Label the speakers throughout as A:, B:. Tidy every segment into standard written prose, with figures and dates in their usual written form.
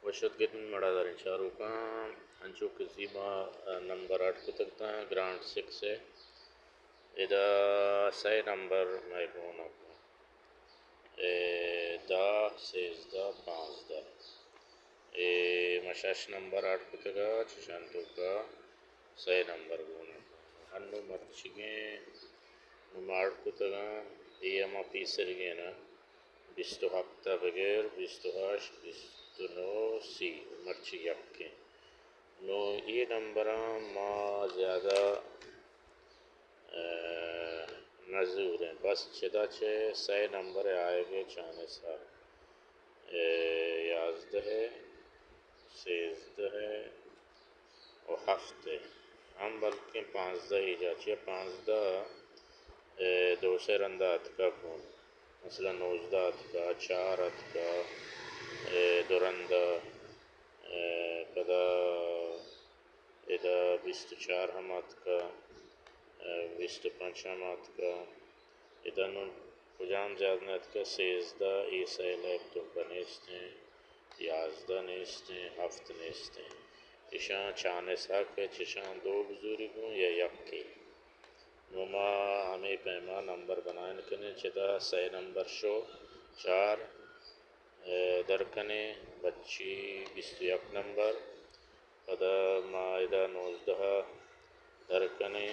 A: وشد getting مڑادارن شاروکا انچو کزیما number 8 کو تکتا ہے grant 6 ہے ادا سی نمبر میں گونا دا سیزدہ پانزدہ مشاش نمبر 8 کو تکا چشانتو کا سی نمبر گونا ہنو مرچگیں نماڑ کو تگا اما پیسر گینا 20 ہفتہ بغیر 28 29 سی مرچی یکیں نو یہ نمبراں ما زیادہ نزور ہیں بس چدا چھے سی نمبر آئے گے چانے سا 11 ہے 13 ہے اور 7 ہے ہم بلکہ 15 ہی جاچے 15 دو سے رندات کا کون مثلا 19 کا 4 کا دورندہ پدا ادا 24 ہمات کا 25 ہمات کا ادا نون کجام زیادنات کا 13 عیسائی لیب تو کا نیستیں 11 نیستیں 7 نیستیں اشان چانے ساکھ ہے چشان دو بزرگوں یا یکی نما ہمیں پیما نمبر بنائن کنے چدا سی نمبر شو 4 درکنے بچی 21 نمبر پدا ما ادا 19 درکنے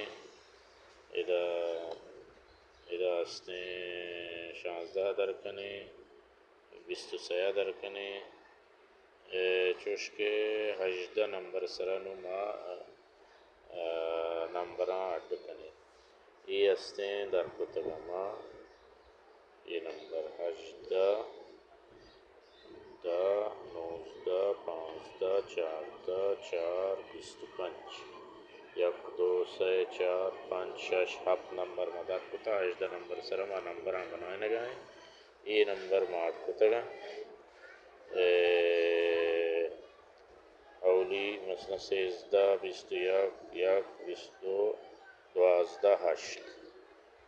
A: ادا استیں 16 درکنے 23 درکنے چوشکے 18 نمبر سرانو ما نمبراں اڈ کنے یہ استیں در کتگا ما یہ نمبر 18 19 15 14 4 25 1 2 3 4 5 6 7 نمبر ما در کتا 18 نمبر سرما نمبراں بنائے نگائیں یہ نمبر ما اڈ کتگا اولی مثلا 13 21 22 12 8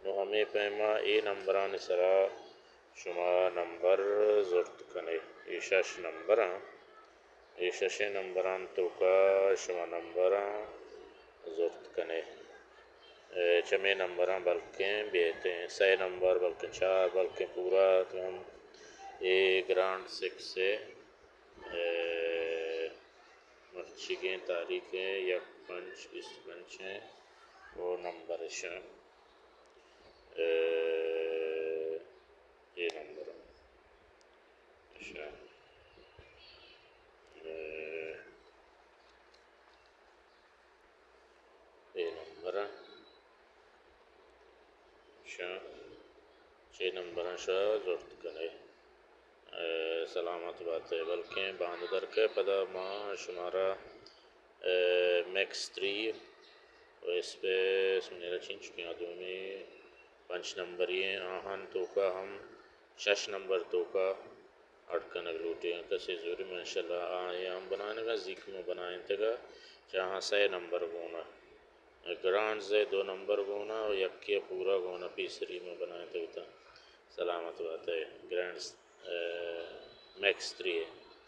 A: نو ہمیں پیما اے نمبران سرا شما نمبر زرت کنے یہ 6 نمبراں یہ 6 نمبران تو کا شما نمبراں زرت کنے چمے نمبراں بلکیں بیتے ہیں 6 نمبر بلکہ 4 بلکہ پورا تو ہم یہ گرانٹ 6 سے مرچگیں تاریخیں 1 5 25 ہیں وہ نمبر شاہ یہ نمبر شاہ یہ نمبر شاہ 6 نمبر شاہ زورت کنے سلامت بات ہے بلکہ باندھ در کے پدا ماں شمارا میکس 3 اور اس پہ سنیرہ چنچ کی آدھوں میں 5 نمبر یہ آہن تو کا ہم 6 نمبر تو کا اٹکن اگلوٹے ہیں کسی زوری میں انشاءاللہ آئے ہم بنانے گا ذکر میں بنائیں تگا جہاں 6 نمبر گونا گرانڈ سے 2 نمبر گونا اور یکی پورا گونا پیسری میں بنائیں تگا سلامت بات ہے گرانڈ میکس 3 ہے